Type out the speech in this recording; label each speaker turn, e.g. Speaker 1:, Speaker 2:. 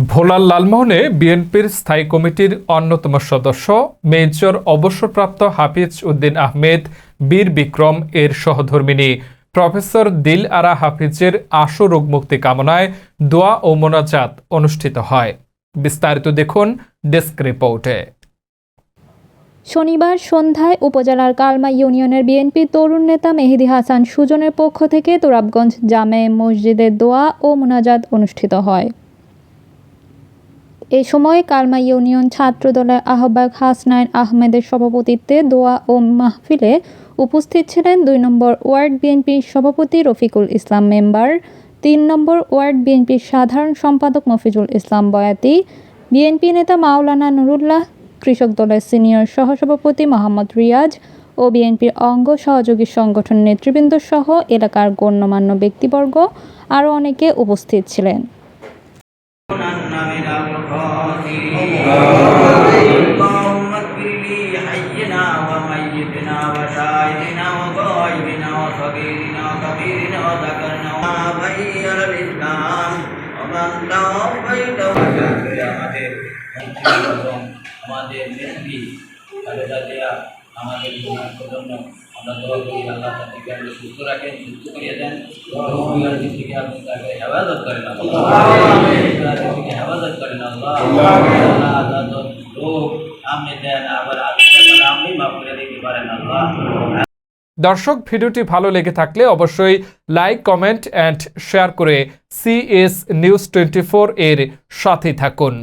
Speaker 1: ভোলার লালমোহনে বিএনপির স্থায়ী কমিটির অন্যতম সদস্য মেজর অবসরপ্রাপ্ত হাফিজ উদ্দিন আহমেদ বীর বিক্রম এর সহধর্মিণী প্রফেসর দিল আরা হাফিজের আশু রোগ মুক্তি কামনায় দোয়া ও মোনাজাত অনুষ্ঠিত হয়। বিস্তারিত দেখুন ডেস্ক রিপোর্টে।
Speaker 2: শনিবার সন্ধ্যায় উপজেলার কালমা ইউনিয়নের বিএনপি তরুণ নেতা মেহেদী হাসান সুজনের পক্ষ থেকে তোরাবগঞ্জ জামে মসজিদে দোয়া ও মোনাজাত অনুষ্ঠিত হয়। এ সময় কালমা ইউনিয়ন ছাত্র দলের আহ্বায়ক হাসনাইন আহমেদের সভাপতিত্বে দোয়া ও মাহফিলে উপস্থিত ছিলেন ২ নম্বর ওয়ার্ড বিএনপির সভাপতি রফিকুল ইসলাম মেম্বার, ৩ নম্বর ওয়ার্ড বিএনপির সাধারণ সম্পাদক মফিজুল ইসলাম বয়াতি, বিএনপি নেতা মাওলানা নুরুল্লাহ, কৃষক দলের সিনিয়র সহসভাপতি মোহাম্মদ রিয়াজ ও বিএনপির অঙ্গ সহযোগী সংগঠন নেতৃবৃন্দ সহ এলাকার গণ্যমান্য ব্যক্তিবর্গ আরও অনেকে উপস্থিত ছিলেন।
Speaker 3: আমাদের নেত্রী খালেদা জিয়া আমাদের জন্য আমরা দোয়া করি আল্লাহ তাদেরকে আপনি সুস্থ রাখেন, সুস্থ করিয়ে দেন, থেকে আপনি তাকে হেফাজত করেন, থেকে হেফাজত করেন আল্লাহ রোগ আপনি দেন, আবার আপনি মাফ করে দিতে পারেন আল্লাহ।
Speaker 1: দর্শক, ভিডিওটি ভালো লেগে থাকলে অবশ্যই লাইক, কমেন্ট এন্ড শেয়ার করে CS News 24 এর সাথে থাকুন।